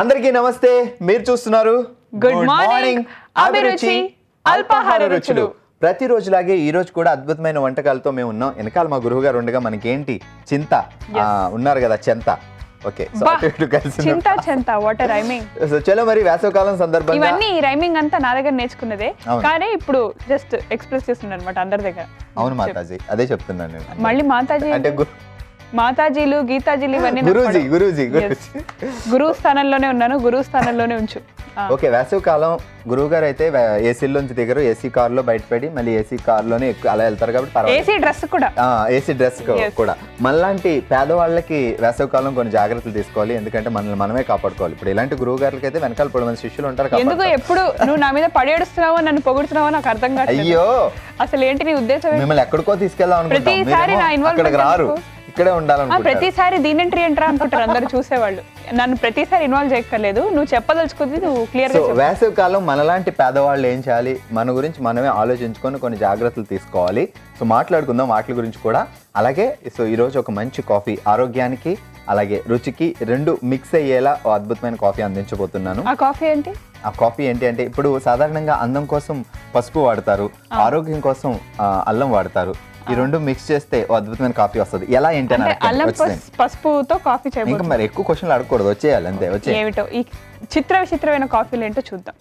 అందరికీ నమస్తే. మీరు చూస్తున్నారు గుడ్ మార్నింగ్ అభిరుచి అల్పాహార రుచులు. ప్రతిరోజులాగే ఈ రోజు కూడా అద్భుతమైన వంటకాలతో మేము ఉన్నాం. వెనకాల మా గురువు గారు ఉండగా మనకేంటి చింత ఉన్నారు కదా, చెంత. ఓకే, సో అటు ఇటు కలిసి చింత చెంత వాట్ రైమింగ్. సో చలో మరి వేసవకాలం సందర్భంగా ఇవన్నీ రైమింగ్ అంతా నా దగ్గర నేర్చుకున్నదే, కానీ ఇప్పుడు జస్ట్ ఎక్స్ప్రెస్ చేస్తున్నాను అనమాట అందరి దగ్గర. అవును మాతాజీ, అదే చెప్తున్నాను నేను. మళ్ళీ మాతాజీ అంటే మాతాజీలు గీతాజీలు ఇవన్నీ గురూజీ గురువు స్థానంలోనే ఉన్నాను, గురువు స్థానంలోనే ఉంచు. ఓకే, వేసవికాలం గురువు గారు అయితే ఏసీలోంచి దిగరు, ఏసీ కార్ లో బయటపడి మళ్ళీ ఏసీ కార్ లోనే అలా వెళ్తారు కాబట్టి ఏసీ డ్రెస్ కూడా ఏసీ డ్రెస్ కూడా. మనలాంటి పేదవాళ్ళకి వేసవికాలం కొన్ని జాగ్రత్తలు తీసుకోవాలి, ఎందుకంటే మనల్ని మనమే కాపాడుకోవాలి. ఇప్పుడు ఇలాంటి గురువు గారికి అయితే వెనకాల 10 మంది శిష్యులు ఉంటారు. ఎందుకు ఎప్పుడు నువ్వు నా మీద పడేడుస్తున్నావో నన్ను పొగుడుతున్నావో నాకు అర్థం కాదు. అయ్యో, అసలు ఏంటి నీ ఉద్దేశం? మిమ్మల్ని ఎక్కడికో తీసుకెళ్దాం ప్రతిసారి నా అనుకుంటున్నాం, రారు, ఇక్కడే ఉండాలనుకుంటున్నారు. ప్రతిసారి దీని ఎంట్రీ ఎంట్రా అనుకుంటారు అందరు చూసేవాళ్ళు. నన్ను ప్రతిసారి ఇన్వాల్వ్ చేయక్కర్లేదు, నువ్వు చెప్పదలుచుకుంది నువ్వు క్లియర్ గా. వేసవి కాలం మనలాంటి పేదవాళ్ళు ఏం చేయాలి, మన గురించి మనమే ఆలోచించుకొని కొన్ని జాగ్రత్తలు తీసుకోవాలి. సో మాట్లాడుకుందాం వాటి గురించి కూడా. అలాగే సో ఈరోజు ఒక మంచి కాఫీ, ఆరోగ్యానికి అలాగే రుచికి రెండు మిక్స్ అయ్యేలా అద్భుతమైన కాఫీ అందించబోతున్నాను. ఆ కాఫీ ఏంటి? ఆ కాఫీ ఏంటి అంటే, ఇప్పుడు సాధారణంగా అందం కోసం పసుపు వాడతారు, ఆరోగ్యం కోసం అల్లం వాడతారు. ఈ రెండు మిక్స్ చేస్తే అద్భుతమైన కాఫీ వస్తుంది. ఎలా ఏంటి పసుపుతో కాఫీ చేయాలి. ఇంకా మరి ఎక్కువ క్వశ్చన్లు అడగకూడదు, వచ్చేయాలి అంతే. వచ్చే ఏమిటో ఈ విచిత్రమైన కాఫీలు ఏంటో చూద్దాం.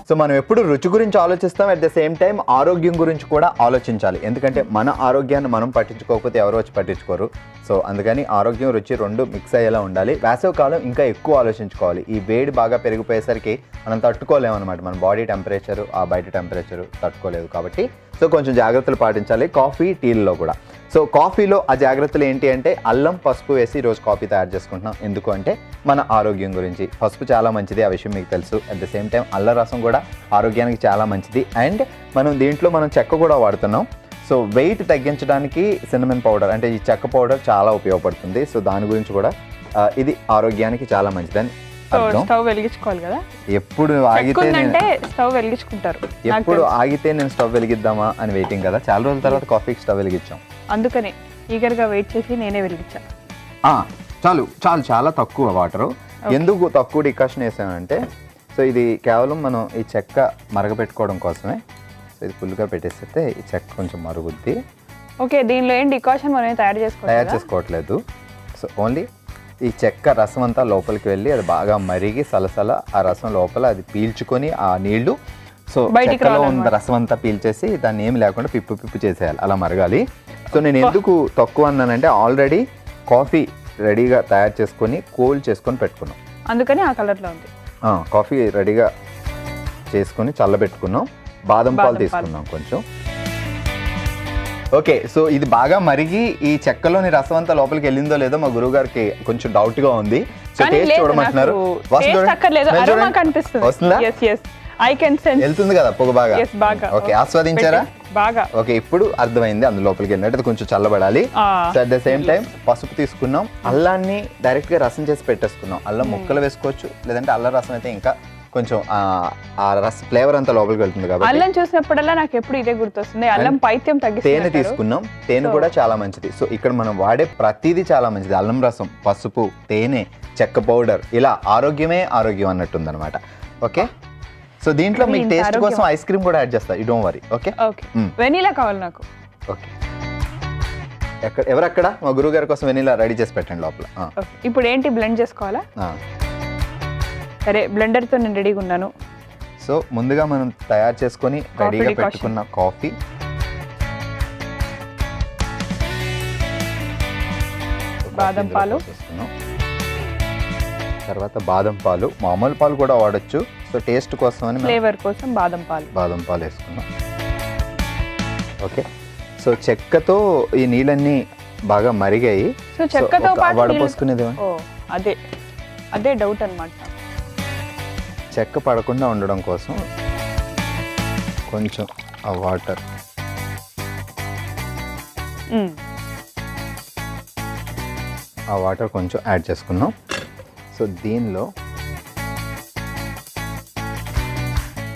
సో మనం ఎప్పుడు రుచి గురించి ఆలోచిస్తాం, అట్ ద సేమ్ టైం ఆరోగ్యం గురించి కూడా ఆలోచించాలి. ఎందుకంటే మన ఆరోగ్యాన్ని మనం పట్టించుకోకపోతే ఎవరో వచ్చి పట్టించుకోరు. సో అందుకని ఆరోగ్యం రుచి రెండు మిక్స్ అయ్యేలా ఉండాలి. వేసవి కాలం ఇంకా ఎక్కువ ఆలోచించుకోవాలి. ఈ వేడి బాగా పెరిగిపోయేసరికి మనం తట్టుకోలేము అనమాట. మన బాడీ టెంపరేచరు ఆ బయట టెంపరేచరు తట్టుకోలేదు కాబట్టి సో కొంచెం జాగ్రత్తలు పాటించాలి కాఫీ టీల్లో కూడా. సో కాఫీలో ఆ జాగ్రత్తలు ఏంటి అంటే, అల్లం పసుపు వేసి ఈరోజు కాఫీ తయారు చేసుకుంటున్నాం. ఎందుకు అంటే మన ఆరోగ్యం గురించి. పసుపు చాలా మంచిది, ఆ విషయం మీకు తెలుసు. అట్ ద సేమ్ టైం అల్ల రసం కూడా ఆరోగ్యానికి చాలా మంచిది. అండ్ దీంట్లో మనం చెక్క కూడా వాడుతున్నాం. సో వెయిట్ తగ్గించడానికి సిన్నమన్ పౌడర్ అంటే ఈ చెక్క పౌడర్ చాలా ఉపయోగపడుతుంది. సో దాని గురించి కూడా ఇది ఆరోగ్యానికి చాలా మంచిదని. స్టవ్ వెలిగించుకోవాలి కదా, ఎప్పుడు ఆగితే స్టవ్ వెలిగించుకుంటారు. ఎప్పుడు ఆగితే నేను స్టవ్ వెలిగిద్దామా అని వెయిటింగ్ కదా. చాలా రోజుల తర్వాత కాఫీకి స్టవ్ వెలిగించాం, అందుకనే ఈగర్ గా వెయిట్ చేసి నేనే వెలిగించాను. చాలా తక్కువ వాటరు. ఎందుకు తక్కువ డికాషన్ వేసానంటే, సో ఇది కేవలం మనం ఈ చెక్క మరగపెట్టుకోవడం కోసమే. సో ఇది ఫుల్గా పెట్టేస్తే ఈ చెక్క కొంచెం మరుగుద్ది. ఓకే, దీనిలో ఏం డికాషన్ మనం తయారు చేసుకోవట్లేదు. సో ఓన్లీ ఈ చెక్క రసం అంతా లోపలికి వెళ్ళి అది బాగా మరిగి సలసల ఆ రసం లోపల అది పీల్చుకొని ఆ నీళ్లు సో చెక్కలో ఉన్న రసం అంతా పీల్చేసి దాన్ని ఏమి లేకుండా పిప్పు చేసేయాలి, అలా మరగాలి. సో నేను ఎందుకు తక్కువ అన్నానంటే, ఆల్రెడీ కాఫీ రెడీగా తయారు చేసుకొని కోల్డ్ చేసుకొని పెట్టుకున్నాం, అందుకని ఆ కలర్లో ఉంది. కాఫీ రెడీగా చేసుకొని చల్లబెట్టుకున్నాం. బాదం పాలు తీసుకున్నాం కొంచెం. ఓకే, సో ఇది బాగా మరిగి ఈ చెక్కలోని రసం అంతా లోపలికి వెళ్ళిందో లేదో మా గురువు గారికి కొంచెం డౌట్ గా ఉంది. సో టేస్ట్ చూడమంటున్నారు. వెళ్తుంది కదా పొగ బాగా. ఓకే, ఆస్వాదించారా? బాగా. ఓకే, ఇప్పుడు అర్థమైంది అందులో లోపలికి వెళ్ళినట్టు కొంచెం చల్లబడాలి. So at the same time పసుపు తీసుకున్నాం, అల్లాన్ని డైరెక్ట్ గా రసం చేసి పెట్టేసుకున్నాం. అల్లం ముక్కలు వేసుకోవచ్చు, లేదంటే అల్లం రసం అయితే ఇంకా కొంచెం ఆ రస ఫ్లేవర్ అంతా లోపలికి వెళ్తుంది కాబట్టి. అల్లం చూసినప్పుడల్లా నాకు ఎప్పుడు ఇదే గుర్తొస్తుంది, అల్లం పైత్యం తగ్గిస్తుంది. తేనె తీసుకున్నాం, తేనె కూడా చాలా మంచిది. సో ఇక్కడ మనం వాడే ప్రతిదీ చాలా మంచిది. అల్లం రసం, పసుపు, తేనె, చెక్క పౌడర్, ఇలా ఆరోగ్యమే ఆరోగ్యం అన్నట్టుంది అనమాట. ఓకే, సో దీంట్లో మీకు టేస్ట్ కోసం ఐస్ క్రీమ్ కూడా యాడ్ చేస్తా, you don't worry. Okay, vanilla కావాలి నాకు. ఓకే, ఎవరక్కడ మా గురువు గారి కోసం వెనీలా రెడీ చేసి పెట్టండి లోపల. ఇప్పుడు ఏంటి, బ్లెండ్ చేసుకోవాలా? సరే, బ్లెండర్ తో నేను రెడీగా ఉన్నాను. సో ముందుగా మనం తయారు చేసుకొని రెడీగా పెట్టుకున్న కాఫీ, బాదం పాలు, తర్వాత బాదం పాలు, మామూలు పాలు కూడా వాడచ్చు. సో టేస్ట్ కోసం అని ఫ్లేవర్ కోసం బాదం పాలు వేసుకున్నాం. ఓకే, సో చెక్కతో ఈ నీళ్ళన్నీ బాగా మరిగాయి. సో చెక్కతో వడపోసుకునేది అదే డౌట్ అన్నమాట. చెక్క పడకుండా ఉండడం కోసం కొంచెం ఆ వాటర్ కొంచెం యాడ్ చేసుకున్నాం. సో దీనిలో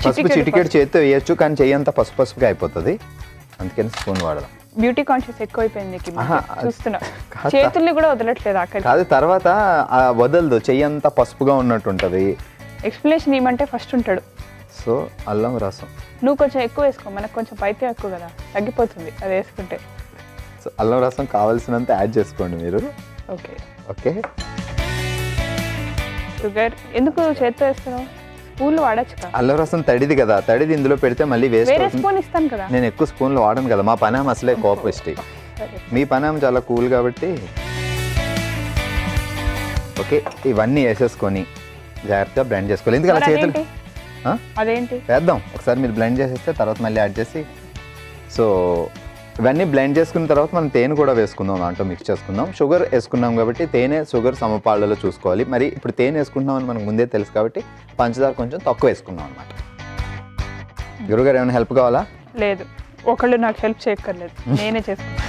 పసుపు చిటికెడు చేతితో వేయచ్చు, కానీ చెయ్యంతా పసుపుగా అయిపోతుంది. అందుకని స్పూన్ వాడదాం. బ్యూటీ కాన్షియస్ ఎక్కువైపోయింది నీకు ఈ మధ్య. ఆహా, చూస్తున్నా కాదు. చేతుల్ని కూడా వదలట్లేదు అక్కడ. కాదు, తర్వాత వదలదు, చెయ్యి అంతా పసుపుగా ఉన్నట్టు ఉంటుంది. ఎక్స్ప్లెనేషన్ ఏమంటే ఫస్ట్ ఉంటాడు. సో అల్లం రసం, నువ్వు కొంచెం ఎక్కువ వేసుకో, మనకు కొంచెం పైతే ఎక్కువ కదా, తగ్గిపోతుంది అది వేసుకుంటే. సో అల్లం రసం కావాల్సినంత యాడ్ చేసుకోండి మీరు. ఓకే ఓకే, షుగర్ ఎందుకు చేత్తో వేస్తున్నావు? స్పూన్లు వాడచ్చు కదా. అల్లం రసం తడిది కదా, తడిది ఇందులో పెడితే మళ్ళీ వేస్ట్ వేరే అవుతుంది. స్పూన్ ఇస్తాను కదా. నేను ఎక్కువ స్పూన్లు వాడను కదా, మా పనామ అసలే కోపిష్టి. సరే. మీ పనామ చాలా కూల్ కాబట్టి. ఓకే, ఇవన్నీ వేసేసుకొని జాగ్రత్తగా బ్లెండ్ చేసుకోవాలి. ఎందుకు అలా మరి చేతులు అదేంటి? అదేంటి? వేద్దాం ఒకసారి, మీరు బ్లెండ్ చేసేస్తే తర్వాత మళ్ళీ యాడ్ చేసి. సో ఇవన్నీ బ్లెండ్ చేసుకున్న తర్వాత మనం తేనె కూడా వేసుకుందాం, దాంట్లో మిక్స్ చేసుకుందాం. షుగర్ వేసుకున్నాం కాబట్టి తేనె షుగర్ సమపాళ్ళలో చూసుకోవాలి. మరి ఇప్పుడు తేనె వేసుకుంటున్నాం అని మనకు ముందే తెలుసు కాబట్టి పంచదార కొంచెం తక్కువ వేసుకున్నాం అనమాట. గురుగారు ఏమైనా హెల్ప్ కావాలా? లేదు, ఒకళ్ళు నాకు హెల్ప్ చేయక్కర్లేదు, నేనే చేసుకుంటాను.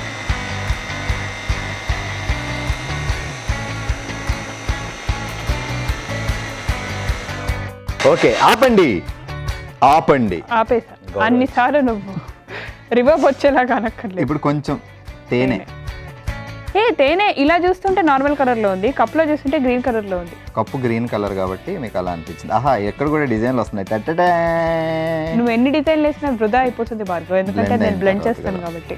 ఓకే, ఆపండి ఆపండి. ఆపేసా అన్నిసార్లు నువ్వు రివర్బ్ వచ్చేలాగా అనక్కర్లేదు. ఇప్పుడు కొంచెం తేనె. తేనె ఇలా చూస్తుంటే నార్మల్ కలర్ లో ఉంది, కప్ లో చూస్తుంటే గ్రీన్ కలర్ లో ఉంది. కప్పు గ్రీన్ కలర్ కాబట్టి మీకు అలా అనిపించింది. ఆహా, ఎక్కడ కూడా డిజైన్లు వస్తున్నాయి. టటటా. నువ్వు ఎన్ని డిజైన్లు వేసినా వృధా అయిపోతుంది భార్గవ్, ఎందుకంటే Blend నేను అయిన బ్లెండ్ తర్వాత చేస్తాను కదా. కాబట్టి.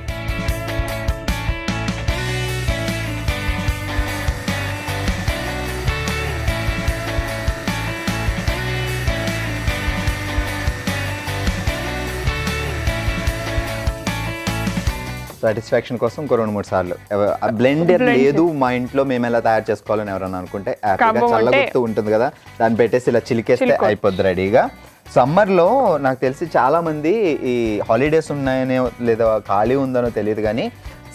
సాటిస్ఫాక్షన్ కోసం ఇంకో 2-3 సార్లు. బ్లెండర్ లేదు మా ఇంట్లో, మేము ఎలా తయారు చేసుకోవాలని ఎవరన్నా అనుకుంటే హ్యాపీగా కవ్వం అంటే- చల్లగుత్తు ఉంటుంది కదా, దాన్ని పెట్టేసి ఇలా చిలికేస్తే చిలుకో. అయిపోద్ది రెడీగా. సమ్మర్లో నాకు తెలిసి చాలా మంది ఈ హాలిడేస్ ఉన్నాయనో లేదా ఖాళీ ఉందనో తెలియదు కానీ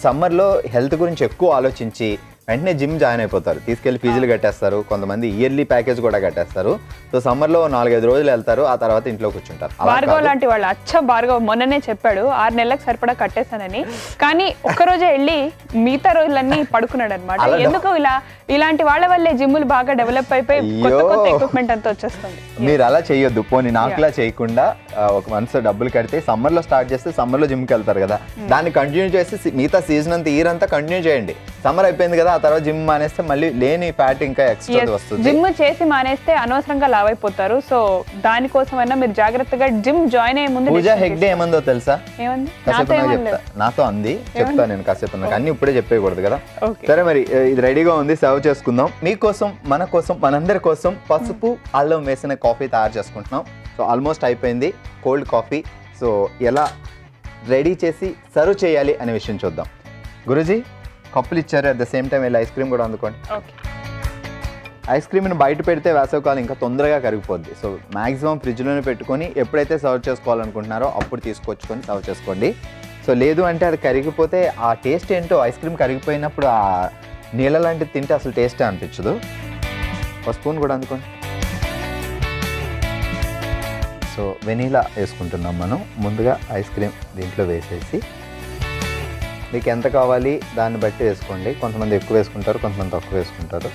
సమ్మర్లో హెల్త్ గురించి ఎక్కువ ఆలోచించి వెంటనే జిమ్ జాయిన్ అయిపోతారు. తీసుకెళ్లి ఫీజులు కట్టేస్తారు, కొంతమంది ఇయర్లీ ప్యాకేజ్ కూడా కట్టేస్తారు. సో సమ్మర్లో 4-5 రోజులు వెళ్తారు, ఆ తర్వాత ఇంట్లో కూర్చుంటారు. అలా భార్గవ్ కాదు. లాంటి వాళ్ళు భార్గవ్ మొన్ననే చెప్పాడు 6 నెలలకు సరిపడా కట్టేశానని, కానీ ఒక్కరోజే వెళ్ళి మిగతా రోజులన్నీ పడుకున్నాడు అనమాట. అలా ఎందుకు ఇలాంటి వాళ్ళ వల్లే జిమ్ములు బాగా డెవలప్ అయిపోయి కొత్త అయ్యో. కొత్త ఎక్విప్మెంట్ అంతా వచ్చేస్తుంది. మీరు అలా చేయొద్దు. పోనీ నాకులా చేయకుండా ఒక మంత్ డబ్బులు కడితే సమ్మర్లో స్టార్ట్ చేస్తే సమ్మర్లో జిమ్కి వెళ్తారు కదా, దాన్ని కంటిన్యూ చేసి మిగతా సీజన్ అంతా ఇయర్ అంతా కంటిన్యూ చేయండి. సమ్మర్ అయిపోయింది కదా, ఆ తర్వాత జిమ్ మానేస్తే మళ్ళీ లేని ఫ్యాట్ ఇంకా ఎక్స్ట్రా వస్తుంది. జిమ్ చేసి మానేస్తే అనవసరంగా లావ్ అయిపోతారు. సో దానికోసమైనా మీరు జాగ్రత్తగా జిమ్ జాయిన్ అయ్యే ముందు పూజా హెగ్డే ఏమందో తెలుసా? ఏమంది? కాసేపు నాతో నాకు ఏమనలేదు. చెప్తా. నాతో అంది, చెప్తా నేను కాసేపు. నాకు అన్ని ఇప్పుడే చెప్పేయకూడదు కదా. ఓకే. సరే, మరి ఇది రెడీగా ఉంది, సర్వ్ చేసుకుందాం. మీకోసం, మన కోసం, మనందరి కోసం పసుపు అల్లం వేసిన కాఫీ తయారు చేసుకుంటున్నాం. సో ఆల్మోస్ట్ అయిపోయింది కోల్డ్ కాఫీ. సో ఎలా రెడీ చేసి సర్వ్ చేయాలి అనే విషయం చూద్దాం. గురూజీ కప్పులు ఇచ్చారు, అట్ ద సేమ్ టైం వెళ్ళి ఐస్ క్రీమ్ కూడా అందుకోండి. ఓకే. ఐస్ క్రీమ్ని బయట పెడితే వేసవికాలం ఇంకా తొందరగా కరిగిపోద్ది. సో మ్యాక్సిమం ఫ్రిడ్జ్లోనే పెట్టుకొని ఎప్పుడైతే సర్వ్ చేసుకోవాలనుకుంటున్నారో అప్పుడు తీసుకొచ్చుకొని సర్వ్ చేసుకోండి. సో లేదు అంటే అది కరిగిపోతే ఆ టేస్ట్ ఏంటో, ఐస్ క్రీమ్ కరిగిపోయినప్పుడు ఆ నీళ్ళ లాంటిది తింటే అసలు టేస్టే అనిపించదు. ఒక స్పూన్ కూడా అందుకోండి. సో వెనీలా వేసుకుంటున్నాం మనం. ముందుగా ఐస్ క్రీమ్ దీంట్లో వేసేసి మీకు ఎంత కావాలి దాన్ని బట్టి వేసుకోండి. కొంతమంది ఎక్కువ వేసుకుంటారు, కొంతమంది తక్కువ వేసుకుంటారు.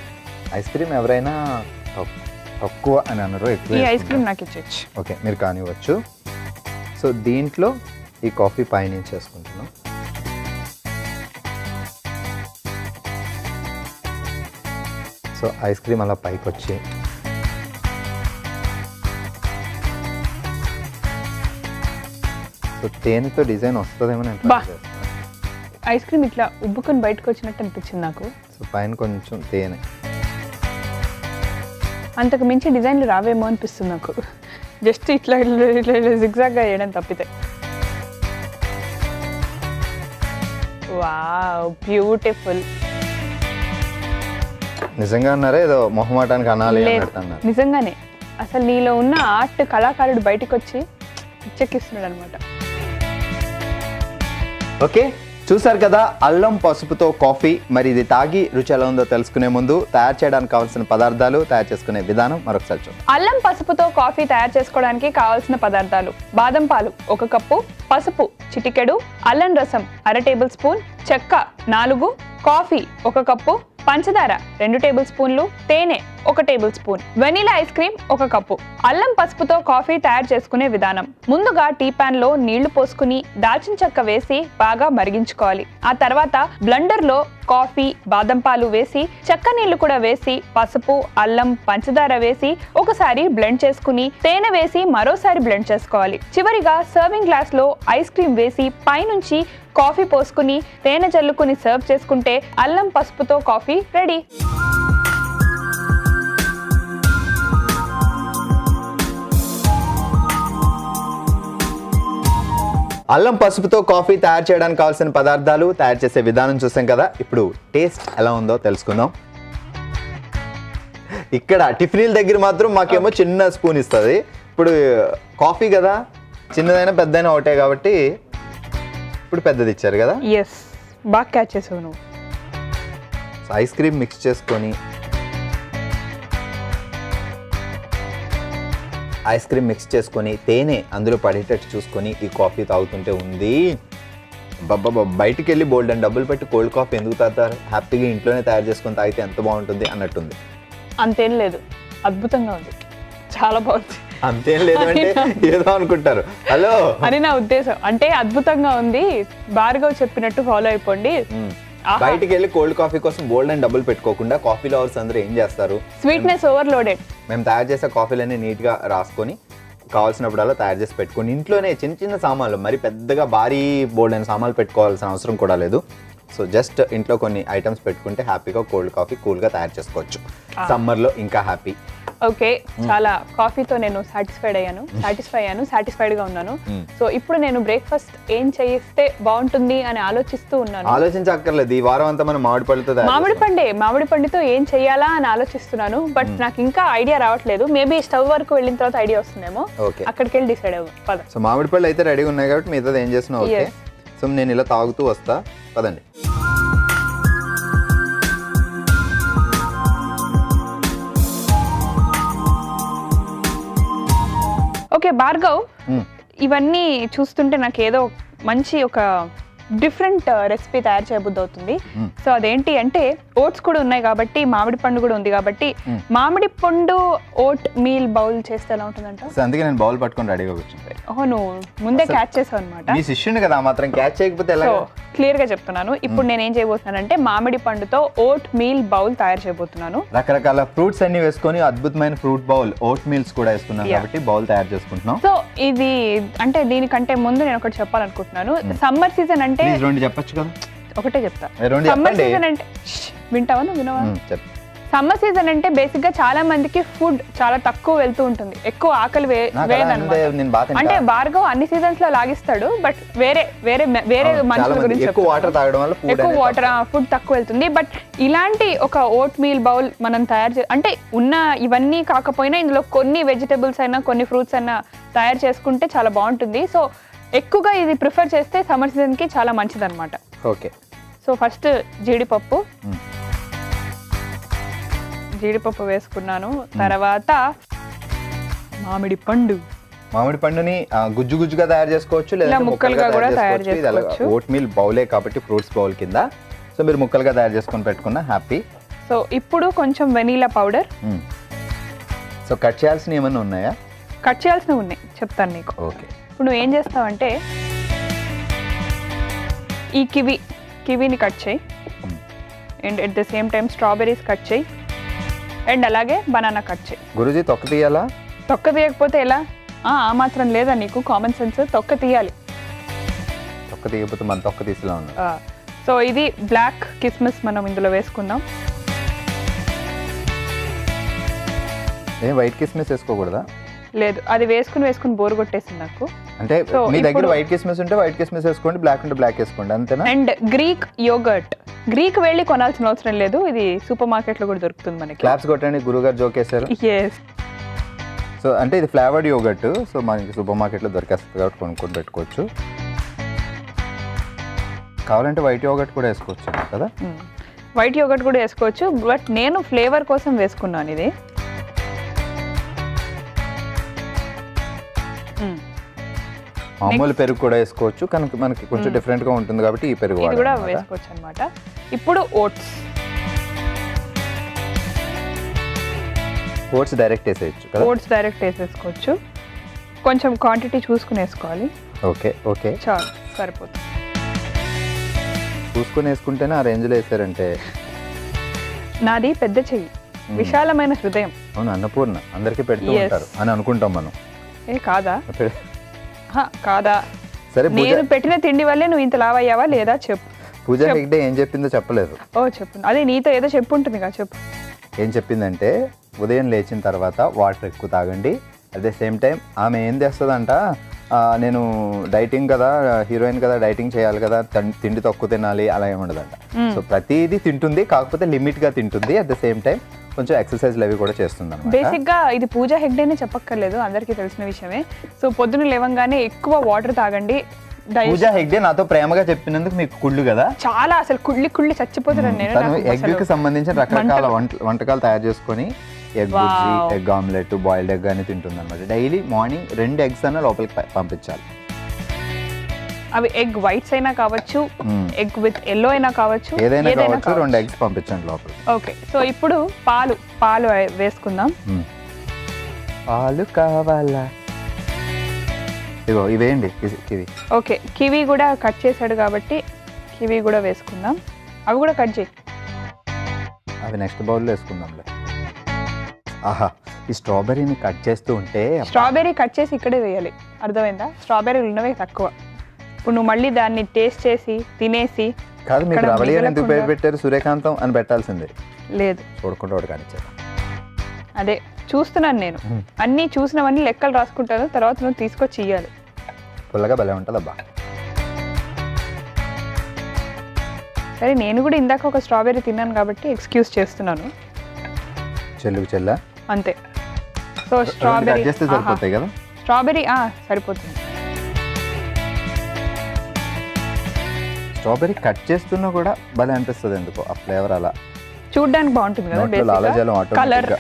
ఐస్ క్రీమ్ ఎవరైనా తక్కువ అని అనరు, ఎక్కువ ఈ ఐస్ వేసుకుంటారు. క్రీమ్ నాకు ఇచ్చేచ్చు. ఓకే, మీరు కానివ్వచ్చు. సో దీంట్లో ఈ కాఫీ పైనుంచి వేసుకుంటున్నాం. సో ఐస్ క్రీమ్ అలా పైకి వచ్చి సో తేనెతో డిజైన్ వస్తుందేమో నేను బా. try చేస్తాను. ఐస్ క్రీమ్ ఇట్లా ఉబ్బుకొని బయటకు వచ్చినట్టు అనిపించింది నాకు. సో పైన కొంచెం తేనె. అంతకు మించి డిజైన్లు రావేమో అనిపిస్తుంది నాకు. జస్ట్ ఇట్లా జిగ్జాగ్గా వేయడం తప్పితే. Wow, beautiful. నిజంగా అన్నారా ఏదో మొహమాటానికి అనాలి అన్నట్టు అన్నారు? నిజంగానే అసలు నీలో ఉన్న ఆర్ట్ కళాకారుడు బయటకు వచ్చి పిచ్చెక్కిస్తున్నాడు అనమాట. ఓకే, చూసారు కదా అల్లం పసుపుతో కాఫీ. మరి ఇది తాగి రుచి ఎలా ఉందో తెలుసుకునే ముందు తయారు చేయడానికి కావాల్సిన పదార్థాలు, తయారు చేసుకునే విధానం మరొకసారి చూద్దాం. అల్లం పసుపుతో కాఫీ తయారు చేసుకోవడానికి కావాల్సిన పదార్థాలు: బాదం పాలు 1 కప్పు, పసుపు చిటికెడు, అల్లం రసం 1/2 టేబుల్ స్పూన్, చెక్క 4, కాఫీ 1 కప్పు, పంచదార 2 టేబుల్ స్పూన్లు, తేనె 1 table spoon, vanilla ice cream 1 cup. అల్లం పసుపుతో కాఫీ తయారు చేసుకునే విధానం. ముందుగా టీ పాన్ లో నీళ్లు పోసుకుని దాల్చిన చెక్క వేసి బాగా మరిగించుకోవాలి. ఆ తర్వాత బ్లెండర్ లో కాఫీ, బాదం పాలు వేసి చెక్క నీళ్లు కూడా వేసి పసుపు, అల్లం, పంచదార వేసి ఒకసారి బ్లెండ్ చేసుకుని తేనె వేసి మరోసారి బ్లెండ్ చేసుకోవాలి. చివరిగా సర్వింగ్ గ్లాస్ లో ఐస్ క్రీమ్ వేసి పైనుంచి కాఫీ పోసుకుని తేనె చల్లుకుని సర్వ్ చేసుకుంటే అల్లం పసుపుతో కాఫీ రెడీ. అల్లం పసుపుతో కాఫీ తయారు చేయడానికి కావాల్సిన పదార్థాలు, తయారు చేసే విధానం చూసాం కదా. ఇప్పుడు టేస్ట్ ఎలా ఉందో తెలుసుకుందాం. ఇక్కడ టిఫినీల దగ్గర మాత్రం మాకేమో చిన్న స్పూన్ ఇస్తుంది. ఇప్పుడు కాఫీ కదా, చిన్నదైనా పెద్దదైనా ఒకటే కాబట్టి ఇప్పుడు పెద్దది ఇచ్చారు కదా. ఎస్, బాగా క్యాచ్ చేసావు నువ్వు. ఐస్ క్రీమ్ మిక్స్ చేసుకొని తేనె అందులో పడేటట్టు చూసుకొని ఈ కాఫీ తాగుతుంటే ఉంది. బయటికి వెళ్ళి బోల్డ్ అండ్ డబ్బులు పెట్టి కోల్డ్ కాఫీ ఎందుకు తాగుతారు? హ్యాపీగా ఇంట్లోనే తయారు చేసుకొని తాగితే ఎంత బాగుంటుంది అన్నట్టుంది. అంతేం లేదు, అద్భుతంగా ఉంది, చాలా బాగుంది. అంతేం లేదు అంటే ఏదో అనుకుంటారు. హలో అని నా ఉద్దేశం. అంటే అద్భుతంగా ఉంది, భార్గవ్ చెప్పినట్టు ఫాలో అయిపోండి. బయటికి వెళ్ళి కోల్డ్ కాఫీ కోసం బోల్డ్ అండ్ డబ్బులు పెట్టుకోకుండా కాఫీ లవర్స్ అందరూ ఏం చేస్తారు, స్వీట్నెస్ ఓవర్లోడెడ్. మేము తయారు చేసే కాఫీలన్నీ నీట్గా రాసుకొని కావాల్సినప్పుడల్లా తయారు చేసి పెట్టుకొని ఇంట్లోనే చిన్న చిన్న సామాన్లు, మరి పెద్దగా భారీ బోల్డ్ అయిన సామాన్లు పెట్టుకోవాల్సిన అవసరం కూడా లేదు. సో జస్ట్ ఇంట్లో కొన్ని ఐటమ్స్ పెట్టుకుంటే హ్యాపీగా కోల్డ్ కాఫీ కూల్గా తయారు చేసుకోవచ్చు. సమ్మర్లో ఇంకా హ్యాపీ. ఓకే, చాలా కాఫీతో నేను సాటిస్ఫైడ్ గా ఉన్నాను. సో ఇప్పుడు నేను బ్రేక్ఫాస్ట్ ఏం చేస్తే బాగుంటుంది అని ఆలోచిస్తూ ఉన్నాను. ఆలోచించక్కర్లేదు, ఈ వారం అంతా మనం మామిడి పండుతో ఏం చెయ్యాలా అని ఆలోచిస్తున్నాను. బట్ నాకు ఇంకా ఐడియా రావట్లేదు. మేబీ స్టవ్ వరకు వెళ్ళిన తర్వాత ఐడియా వస్తుందేమో, అక్కడికి వెళ్ళి డిసైడ్ అవ్వం. పద. సో మామిడి పళ్ళు అయితే రెడీగా ఉన్నాయి కాబట్టి మిగతాది ఏం చేస్తున్నావు? ఓకే, సో నేను ఇలా తాగుతూ వస్తా, పదండి. ఓకే భార్గవ్, ఇవన్నీ చూస్తుంటే నాకు ఏదో మంచి ఒక డిఫరెంట్ రెసిపీ తయారు చేయబుద్ధి అవుతుంది. సో అదేంటి అంటే ఓట్స్ కూడా ఉన్నాయి కాబట్టి, మామిడి పండు కూడా ఉంది కాబట్టి, మామిడి పండు ఓట్ మీల్ బౌల్ చేస్తే ఎలా ఉంటుందంట? అందుకే నేను బౌల్ పట్టుకొని రెడీగా కూర్చున్నాను. ఓహో, నువ్వు ముందే క్యాచ్ చేసావు అనమాట. నీ శిష్యుని కదా, మాత్రం క్యాచ్ చేయకపోతే ఎలా? క్లియర్ గా చెప్తున్నాను. ఇప్పుడు నేను ఏం చేయబోతున్నానంటే మామిడి పండుతో ఓట్ మీల్ బౌల్ తయారు చేయబోతున్నాను. రకరకాల ఫ్రూట్స్ అన్ని వేసుకొని అద్భుతమైన ఫ్రూట్ బౌల్, ఓట్ మీల్స్ కూడా వేసుకున్నాం కాబట్టి బౌల్ తయారు చేసుకుంటున్నాం. సో ఇది అంటే దీనికంటే ముందు నేను ఒకటి చెప్పాలనుకుంటున్నాను. సమ్మర్ సీజన్ అంటే రెండు చెప్పొచ్చు కదా. ఒకటే చెప్తా. సమ్మర్ సీజన్ అంటే వింటావా నువ్వు? వినవా? సమ్మర్ సీజన్ అంటే బేసిక్ గా చాలా మందికి ఫుడ్ చాలా తక్కువ వెళ్తూ ఉంటుంది, ఎక్కువ ఆకలి వేయదన్నమాట. అంటే భార్గవ్ అన్ని సీజన్స్ లో లాగిస్తాడు, బట్ వేరే వేరే వేరే మనుషుల గురించి ఎక్కువ వాటర్ ఫుడ్ తక్కువ వెళ్తుంది. బట్ ఇలాంటి ఒక ఓట్ మీల్ బౌల్ మనం తయారు అంటే ఉన్న ఇవన్నీ కాకపోయినా ఇందులో కొన్ని వెజిటబుల్స్ అయినా కొన్ని ఫ్రూట్స్ అయినా తయారు చేసుకుంటే చాలా బాగుంటుంది. సో ఎక్కువగా ఇది ప్రిఫర్ చేస్తే సమ్మర్ సీజన్ కి చాలా మంచిది అనమాట. ఓకే, సో ఫస్ట్ జీడిపప్పు వేసుకున్నాను. తర్వాత మామిడి పండుని గుజ్జు గుజ్జుగా తయారు చేసుకోవచ్చు, లేదా ముక్కలుగా కూడా తయారు చేసుకోవచ్చు. ఓట్ మీల్ బౌలే కాబట్టి ఫ్రూట్స్ బౌల్ కింద. సో మీరు ముక్కలుగా తయారు చేసుకొని పెట్టుకున్నా హ్యాపీ. సో ఇప్పుడు కొంచెం వెనీలా పౌడర్. సో కట్ చేయాల్సినవి ఏమైనా ఉన్నాయా? కట్ చేయాల్సినవి ఉన్నాయి, చెప్తాను నీకు. ఓకే, ఇప్పుడు నువ్వు ఏం చేస్తావంటే ఈ కివీని కట్ చేయి, and at the same time strawberries cut చేయి, అండ్ అలాగే బనానా కట్ చేయి. గురూజీ తొక్క తీయాలా? తొక్క తీయకపోతే ఎలా? ఆ మాత్రం లేదా నీకు కామన్ సెన్స్? తొక్క తీయాలి. తొక్క తీయకపోతే మన తొక్క తీసేలా ఉంది. సో ఇది బ్లాక్ కిస్మిస్ మనం ఇందులో వేసుకుందాం. వైట్ కిస్మిస్ వేసుకోకూడదా? లేదు, అది వేసుకుని బోర్ కొట్టేసింది నాకు. అంటే మీ దగ్గర వైట్ కిస్మిస్ ఉంటే వైట్ కిస్మిస్ వేసుకోండి, బ్లాక్ ఉంటే బ్లాక్ వేసుకోండి, అంతేనా? అండ్ గ్రీక్ యోగర్ట్, గ్రీక్ వెళ్ళి కొనాల్సిన అవసరం లేదు, ఇది సూపర్ మార్కెట్ లో కూడా దొరుకుతుంది మనకి. క్లాప్స్ కొట్టండి, గురుగారు జోకేశారు. సో అంటే ఇది ఫ్లేవర్డ్ యోగర్ట్, సో మనకి సూపర్ మార్కెట్ లో దొరికేస్తుంది కాబట్టి కొనుక్కొని పెట్టుకోవచ్చు. కావాలంటే వైట్ యోగర్ట్ కూడా వేసుకోవచ్చు కదా. వైట్ యోగర్ట్ కూడా వేసుకోవచ్చు, బట్ నేను ఫ్లేవర్ కోసం వేసుకున్నాను ఇది. మామూలు పెరుగు కూడా వేసుకోవచ్చు, కనుక మనకి కొంచెం డిఫరెంట్ గా ఉంటుంది కాబట్టి ఈ పెరుగు కూడా వేసుకోవచ్చు అన్నమాట. ఇప్పుడు ఓట్స్ ఓట్స్ డైరెక్ట్ వేసేయచ్చు కదా. ఓట్స్ డైరెక్ట్ వేసేసుకోవచ్చు. కొంచెం క్వాంటిటీ చూసుకుని వేసుకోవాలి. ఓకే ఓకే, చాలు సరిపోతుంది. చూసుకుని వేసుకుంటేనే ఆ రేంజ్లో వేసారంటే. నాది పెద్ద చెయ్యి, విశాలమైన హృదయం. అవును, అన్నపూర్ణ అందరికీ పెడుతూ Yes. ఉంటారు అని అనుకుంటాం మనం. ఏ కాదా? కాదా? సరే, నేను పెట్టిన తిండి వల్లే నువ్వు ఇంత లావయ్యావా లేదా చెప్పు. పూజ హెగ్డే ఏం చెప్పిందో చెప్పలేదు. ఓ చెప్పు, అదే నీతో ఏదో చెప్పు ఉంటుంది కదా, చెప్పు. ఏం చెప్పిందంటే ఉదయం లేచిన తర్వాత వాటర్ ఎక్కువ తాగండి. అట్ ద సేమ్ టైం ఆమె ఏం చేస్తుందంట, నేను డైటింగ్ కదా, హీరోయిన్ కదా, డైటింగ్ చేయాలి కదా, తిండి తక్కువ తినాలి అలా ఏముండదంట. సో ప్రతిదీ తింటుంది, కాకపోతే లిమిట్గా తింటుంది. అట్ ద సేమ్ టైం కొంచెం ఎక్సర్సైజ్లు అవి కూడా చేస్తుంది అన్నమాట. బేసిక్గా ఇది పూజ హెగ్డేనే చెప్పక్కర్లేదు, అందరికీ తెలిసిన విషయమే. సో పొద్దున లేవంగానే ఎక్కువ వాటర్ తాగండి. పూజ హెగ్డే నాతో ప్రేమగా చెప్పినందుకు మీకు కుళ్ళు కదా. చాలా అసలు కుళ్ళి చచ్చిపోతున్నాను నేను. తను ఎగ్కి సంబంధించిన రకరకాల వంటకాలు తయారు చేసుకొని ఎగ్ బుజ్జి, ఎగ్ ఆమ్లెట్, బాయిల్డ్ ఎగ్ అని తింటుంది అనమాట. డైలీ మార్నింగ్ 2 eggs అన్న లోపలికి పంపించాలి. అవి ఎగ్ వైట్స్ అయినా కావచ్చు, ఎగ్ విత్ ఎల్లో అయినా కావచ్చు, ఏదైనా కావచ్చు, 2 eggs పంపించండి లోపల. ఓకే, సో ఇప్పుడు పాలు వేసుకుందాం. పాలు కావాలా? ఇగో ఇవేండి కివి. ఓకే, కివి కూడా కట్ చేశాడు కాబట్టి కివి కూడా వేసుకుందాం. అవి కూడా కట్ చేయి. అవి నెక్స్ట్ బౌల్లో వేసుకుందాంలే. ఆహా, ఈ స్ట్రాబెర్రీని కట్ చేస్తూ ఉంటే స్ట్రాబెర్రీ కట్ చేసి ఇక్కడే వేయాలి, అర్థమైందా? స్ట్రాబెర్రీలు ఉన్నవే తక్కువ. ఇప్పుడు నువ్వు మళ్ళీ దాన్ని టేస్ట్ చేసి తినేసి కాదు, మీకు రవళి అని ఎందుకు పేరు పెట్టారు? సూర్యకాంతం అని పెట్టాల్సిందే. లేదు, చూడకుండా ఒకటి కానిచ్చారు. అదే చూస్తున్నాను నేను, అన్నీ చూసినవన్నీ లెక్కలు రాసుకుంటాను, తర్వాత నువ్వు తీసుకొచ్చి ఇయ్యాలి. పుల్లగా భలే ఉంటుంది అబ్బా. సరే, నేను కూడా ఇందాక ఒక స్ట్రాబెర్రీ తిన్నాను కాబట్టి ఎక్స్క్యూజ్ చేస్తున్నాను. చెల్లుకు చెల్ల అంతే. సో స్ట్రాబెర్రీ చేస్తే సరిపోతాయి కదా. స్ట్రాబెర్రీ సరిపోతుంది. స్ట్రాబెర్రీ కట్ చేస్తున్నా కూడా భలే అనిపిస్తుంది ఎందుకో, ఆ ఫ్లేవర్ అలా చూడ్డానికి బాగుంటుంది కదా.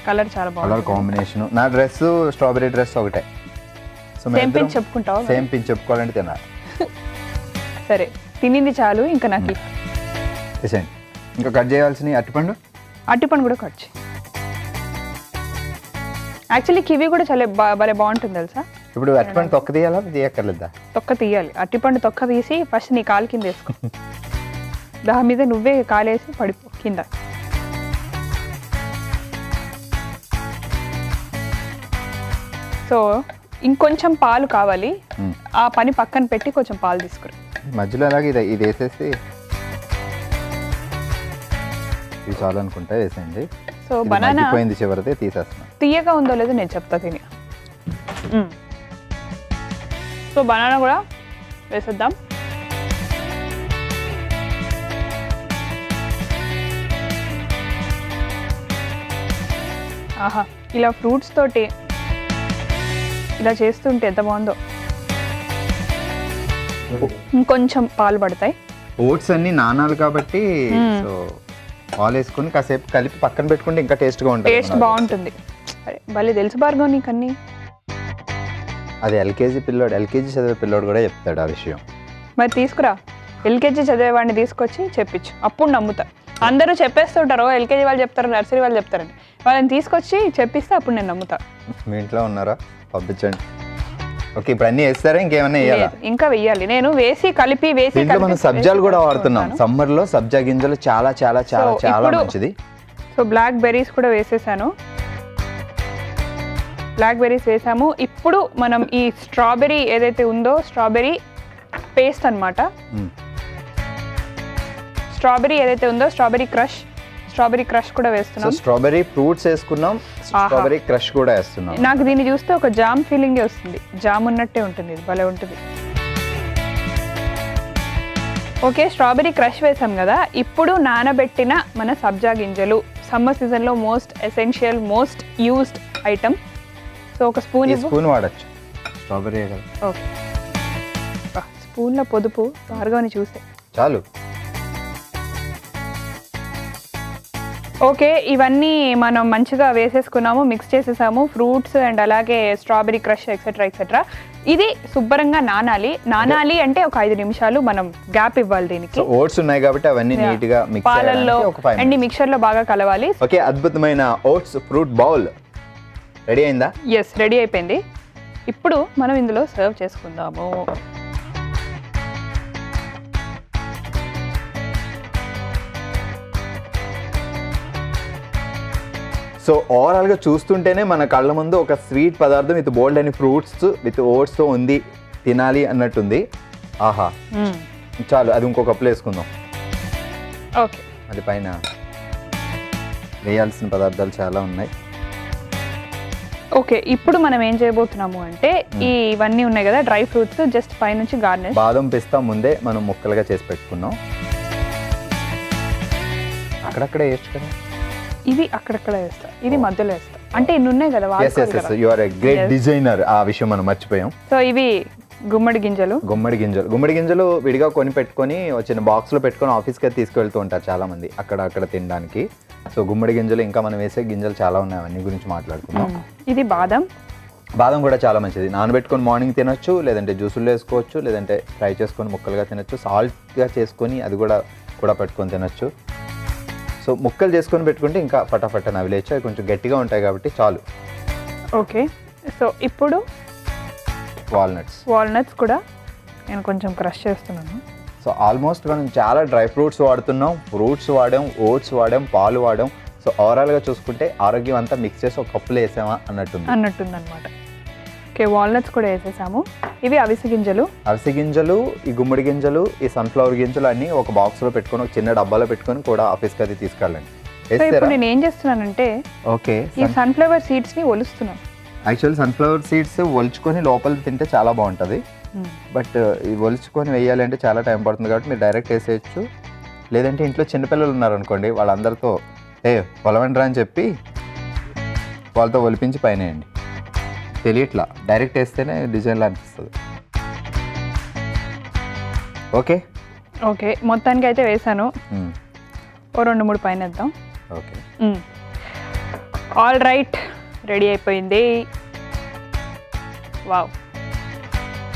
కలర్ చాలా బాగుంది. Colour combination. నా డ్రెస్ స్ట్రాబెర్రీ డ్రెస్ ఒకటే. సో సేమ్ పిన్ చెప్పుకుంటావా? సేమ్ పిన్ చెప్పుకోవాలంటే తినాలి. సరే, తినింది చాలు, ఇంకా నాకు ఇంకా కట్ చేయాల్సిన అట్టిపండు కూడా కట్ చేయి. యాక్చువల్లీ కివి కూడా చాలా భలే బాగుంటుంది తెలుసా. ఇప్పుడు అట్టిపండు తొక్క తీయాలా, తీయక్కర్లేదా? తొక్క తీయాలి. అట్టిపండు తొక్క తీసి ఫస్ట్ నీ కాలు కింద వేసుకో. దాని మీద నువ్వే కాలేసి పడిపో కింద. సో ఇంకొంచెం పాలు కావాలి, ఆ పని పక్కన పెట్టి కొంచెం పాలు తీసుకురా. మధ్యలో అలాగే ఇది వేసేసి ఇది చాలు అనుకుంటా, వేసేయండి. సో బనానా పోయింది, చివరిదే తీసేస్తున్నా. తీయగా ఉందో లేదో నేను చెప్తా తిని. సో బనానా కూడా వేసేద్దాం. ఆహా, ఇలా ఫ్రూట్స్ తోటి ఇలా చేస్తుంటే ఎంత బాగుందో. ఇంకొంచెం పాలు పడతాయి. ఓట్స్ అన్ని నానాలు కాబట్టి సో పాలు వేసుకొని కాసేపు కలిపి పక్కన పెట్టుకుంటే ఇంకా టేస్ట్గా ఉంటుంది. టేస్ట్ బాగుంటుంది. అరే భలే తెలుసు భార్గవ్ నీకు అన్నీ. అది ఎల్కేజీ చదివే పిల్లోడు కూడా చెప్తాడు ఆ విషయం. మరి తీసుకురా, ఎల్కేజీ చదివేవాడిని తీసుకొచ్చి చెప్పించు, అప్పుడు నమ్ముతా. అందరూ చెప్పేస్తుంటారు, ఎల్కేజీ వాళ్ళు చెప్తారు, నర్సరీ వాళ్ళు చెప్తారని. వాళ్ళని తీసుకొచ్చి చెప్పిస్తే అప్పుడు నేను నమ్ముతా. మీ ఇంట్లో ఉన్నారా? పంపించండి. ఓకే, ఇప్పుడు అన్ని వేస్తారా, ఇంకేమన్నా వేయాలా? ఇంకా వెయ్యాలి. నేను కలిపి మనం సబ్జాలు కూడా వాడుతున్నాం. సమ్మర్ లో సబ్జా గింజలు చాలా చాలా చాలా చాలా మంచిది. సో బ్లాక్ బెర్రీస్ కూడా వేసేసాను. బ్లాక్ బెర్రీస్ వేసాము. ఇప్పుడు మనం ఈ స్ట్రాబెర్రీ ఏదైతే ఉందో, స్ట్రాబెర్రీ పేస్ట్ అన్నమాట. స్ట్రాబెర్రీ ఏదైతే ఉందో, స్ట్రాబెర్రీ క్రష్ కూడా వేస్తున్నాం. స్ట్రాబెర్రీ ఫ్రూట్స్ వేసుకున్నాం, స్ట్రాబెర్రీ క్రష్ కూడా వేస్తున్నాం. నాకు దీన్ని చూస్తే ఒక జామ్ ఫీలింగే వస్తుంది, జామ్ ఉన్నట్టే ఉంటుంది, ఇది భలే ఉంటుంది. ఓకే, స్ట్రాబెర్రీ క్రష్ వేసాం కదా. ఇప్పుడు నానబెట్టిన మన సబ్జా గింజలు, సమ్మర్ సీజన్లో most essential, most used item. So ఒక స్పూన్ వాడచ్చు, స్ట్రాబెర్రీ కదా. ఓకే, స్పూన్ల పొదుపు భార్గవ్ని చూస్తే చాలు. ఓకే, ఇవన్నీ మనం మంచిగా వేసేసుకున్నాము, మిక్స్ చేసేసాము, ఫ్రూట్స్ అండ్ అలాగే స్ట్రాబెరీ క్రష్ ఎక్సెట్రా ఎక్సెట్రా. ఇది శుభ్రంగా నానాలి అంటే ఒక 5 నిమిషాలు మనం గ్యాప్ ఇవ్వాలి దీనికి. ఓట్స్ ఉన్నాయి కాబట్టి అవన్నీ నీట్ గా మిక్స్ పాలల్లో అండ్ మిక్చర్ లో బాగా కలవాలి. ఓకే, అద్భుతమైన ఓట్స్ ఫ్రూట్ బౌల్ రెడీ అయిందా? ఎస్, రెడీ అయిపోయింది. ఇప్పుడు మనం ఇందులో సర్వ్ చేసుకుందాము. సో ఓవరాల్గా చూస్తుంటేనే మన కళ్ళ ముందు ఒక స్వీట్ పదార్థం విత్ బోల్డ్ అని ఫ్రూట్స్ విత్ ఓట్స్తో ఉంది, తినాలి అన్నట్టుంది. ఆహా, చాలు, అది ఇంకో కప్పులో వేసుకుందాం. ఓకే, అది పైన వేయాల్సిన పదార్థాలు చాలా ఉన్నాయి. ఓకే, ఇప్పుడు మనం ఏం చేయబోతున్నాము అంటే ఇవన్నీ ఉన్నాయి కదా డ్రై ఫ్రూట్స్, జస్ట్ పైనుంచి గార్నిష్. బాదం పిస్తా ముందే మనం ముక్కలుగా చేసి పెట్టుకున్నాం. అక్కడక్కడ వేయచ్చు కదా, ఇవి అక్కడక్కడ వేస్తా, ఇది మధ్యలో వేస్తా. అంటే ఇన్ని ఉన్నాయి కదా, you are a great designer. ఆ విషయం మనం మర్చిపోయాం. సో ఇవి గుమ్మడి గింజలు విడిగా కొని పెట్టుకొని చిన్న బాక్స్ లో పెట్టుకొని ఆఫీస్కి అయితే తీసుకువెళ్తూ ఉంటారు చాలా మంది అక్కడ తినడానికి. సో గుమ్మడి గింజలు, ఇంకా మనం వేసే గింజలు చాలా ఉన్నాయి, అవన్నీ గురించి మాట్లాడుకుందాం. ఇది బాదం కూడా చాలా మంచిది. నానబెట్టుకొని మార్నింగ్ తినొచ్చు, లేదంటే జ్యూసుల్లో వేసుకోవచ్చు, లేదంటే ఫ్రై చేసుకొని ముక్కలుగా తినొచ్చు, సాల్ట్గా చేసుకొని అది కూడా పెట్టుకొని తినొచ్చు. సో ముక్కలు చేసుకొని పెట్టుకుంటే ఇంకా ఫటాఫట్ నవిలేచ్చు, అవి కొంచెం గట్టిగా ఉంటాయి కాబట్టి చాలు. ఓకే, సో ఇప్పుడు వాల్నట్స్ కూడా నేను కొంచెం క్రష్ చేస్తున్నాను. సో ఆల్మోస్ట్ మనం చాలా డ్రై ఫ్రూట్స్ వాడుతున్నాం, ఫ్రూట్స్ వాడాం, ఓట్స్ వాడాం, పాలు వాడాం. సో ఓవరాల్గా చూసుకుంటే ఆరోగ్యం అంతా మిక్స్ చేసి ఒక కప్పులో వేసామా అన్నట్టుంది అనమాట. ఓకే, వాల్నట్స్ కూడా వేసేసాము. ఇవి అవిసె గింజలు, ఈ గుమ్మడి గింజలు, ఈ సన్ఫ్లవర్ గింజలు అన్ని ఒక బాక్స్ లో పెట్టుకొని ఒక చిన్న డబ్బాలో పెట్టుకొని కూడా ఆఫీస్కి అది తీసుకెళ్ళండి. ఇప్పుడు నేను ఏం చేస్తున్నానంటే ఓకే, ఈ సన్ఫ్లవర్ సీడ్స్ ని ఒలుస్తున్నాను. యాక్చువల్లీ సన్ఫ్లవర్ సీడ్స్ ఒలుచుకొని లోపల తింటే చాలా బాగుంటుంది, బట్ ఈ ఒలుచుకొని వేయాలి అంటే చాలా టైం పడుతుంది కాబట్టి మీరు డైరెక్ట్ వేసేయచ్చు. లేదంటే ఇంట్లో చిన్నపిల్లలు ఉన్నారనుకోండి, వాళ్ళందరితో పొలవండ్రా అని చెప్పి వాళ్ళతో ఒలిపించి పైన వేయండి. తెలియట్లా, డైరెక్ట్ వేస్తేనే డిజైన్లా అనిపిస్తుంది. ఓకే, మొత్తానికి అయితే వేసాను. ఓ 2-3 పైన వేద్దాం. ఓకే, ఆల్ రైట్, రెడీ అయిపోయింది. వావ్,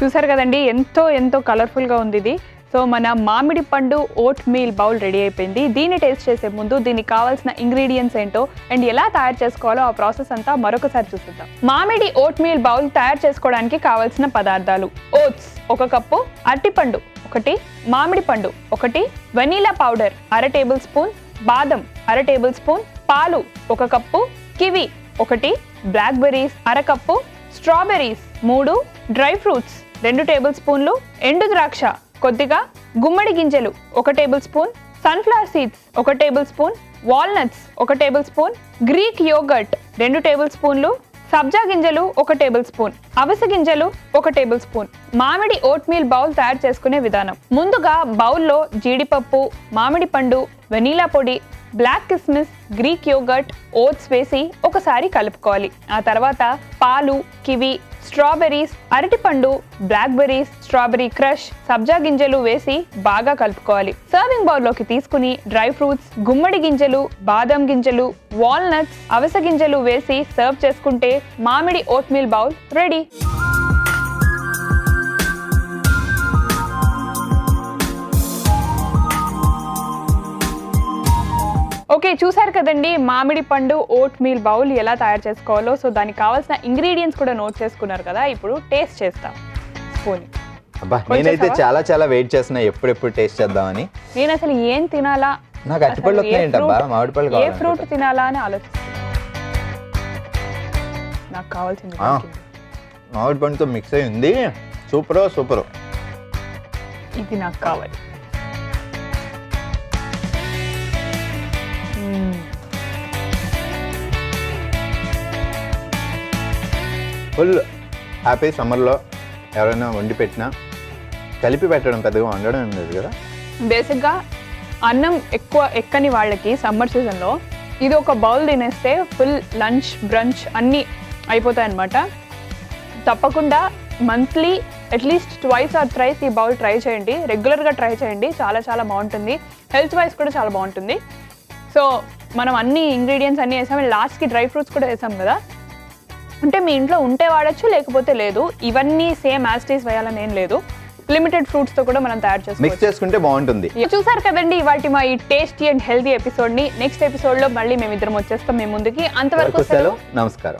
చూసారు కదండి, ఎంతో కలర్ఫుల్గా ఉంది ఇది. సో మన మామిడి పండు ఓట్ మీల్ బౌల్ రెడీ అయిపోయింది. దీన్ని టేస్ట్ చేసే ముందు దీనికి కావాల్సిన ఇంగ్రీడియంట్స్ ఏంటో అండ్ ఎలా తయారు చేసుకోవాలో ఆ ప్రాసెస్ అంతా మరొకసారి చూసిద్దాం. మామిడి ఓట్ మీల్ బౌల్ తయారు చేసుకోవడానికి కావాల్సిన పదార్థాలు: ఓట్స్ 1 కప్పు, అరటిపండు 1, మామిడి పండు 1, వెనీలా పౌడర్ 1/2 టేబుల్ స్పూన్, బాదం 1/2 టేబుల్ స్పూన్, పాలు 1 cup, kiwi 1, blackberries 1/2 cup, strawberries 3, dry fruits 2 table స్పూన్లు, ఎండు ద్రాక్ష కొద్దిగా, గుమ్మడి గింజలు 1 tablespoon, sunflower seeds 1 tablespoon, walnuts 1 tablespoon, Greek yoghurt 2 table స్పూన్లు, సబ్జా గింజలు 1 టేబుల్ స్పూన్, అవిసె గింజలు 1 టేబుల్ స్పూన్. మామిడి ఓట్ మీల్ బౌల్ తయారు చేసుకునే విధానం: ముందుగా బౌల్లో జీడిపప్పు, మామిడి పండు, వెనీలా పొడి, బ్లాక్ కిస్మిస్, గ్రీక్ యోగర్ట్, ఓట్స్ వేసి ఒకసారి కలుపుకోవాలి. ఆ తర్వాత పాలు, కివి, స్ట్రాబెర్రీస్, అరటిపండు, బ్లాక్ బెర్రీస్, స్ట్రాబెర్రీ క్రష్, సబ్జా గింజలు వేసి బాగా కలుపుకోవాలి. సర్వింగ్ బౌల్లోకి తీసుకుని డ్రై ఫ్రూట్స్, గుమ్మడి గింజలు, బాదం గింజలు, వాల్నట్స్, అవిసె గింజలు వేసి సర్వ్ చేసుకుంటే మామిడి oatmeal bowl ready. Okay, చూసారు కదండి మామిడి పండు ఓట్ మీల్ బౌల్ ఎలా తయారు చేసుకోవాలో. సో దానికి కావాల్సిన ఇంగ్రీడియంట్స్ కూడా నోట్ చేసుకున్నారు కదా, ఇప్పుడు టేస్ట్ చేస్తాం. స్పూన్. నేనైతే చాలా వెయిట్ చేస్తున్నా ఎప్పుడు టేస్ట్ చేద్దామని. నేను అసలు ఏం తినాలా, నాకు అరటిపళ్ళు వస్తున్నాయంటబ్బా, మామిడి పళ్ళు ఏ ఫ్రూట్ తినాలా అని ఆలోచిస్తాను. నాకు కావాల్సింది మామిడి పండుతో మిక్స్ అయి ఉంది, సూపర్. ఇది నాకు కావాలి. Full happy. సమ్మర్లో ఎవరైనా వండి పెట్టినా కలిపి పెట్టడం పెద్దగా వండడం ఏం లేదు కదా. బేసిక్గా అన్నం ఎక్కువ ఎక్కని వాళ్ళకి సమ్మర్ సీజన్లో ఇది ఒక బౌల్ తినేస్తే ఫుల్ లంచ్, బ్రంచ్ అన్నీ అయిపోతాయి అన్నమాట. తప్పకుండా మంత్లీ అట్లీస్ట్ 2 or 3 ఈ బౌల్ ట్రై చేయండి. రెగ్యులర్గా ట్రై చేయండి, చాలా బాగుంటుంది. హెల్త్ వైజ్ కూడా చాలా బాగుంటుంది. సో మనం అన్ని ఇంగ్రీడియంట్స్ అన్ని వేసాం, లాస్ట్కి డ్రై ఫ్రూట్స్ కూడా వేసాం కదా. అంటే మీ ఇంట్లో ఉంటే వాడచ్చు, లేకపోతే లేదు. ఇవన్నీ సేమ్ యాజ్ టీస్ వేయాలని ఏం లేదు. లిమిటెడ్ ఫ్రూట్స్ తో కూడా మనం తయారు చేసుకోవచ్చు. మిక్స్ చేసుకుంటే బాగుంటుంది. చూసారు కదండి ఇవాటి మా ఈ టేస్టీ అండ్ హెల్దీ ఎపిసోడ్ ని. నెక్స్ట్ ఎపిసోడ్ లో మళ్ళీ మేమిద్దరం వచ్చేస్తాం మీ ముందుకి. అంతవరకు సెలవు. నమస్కారం.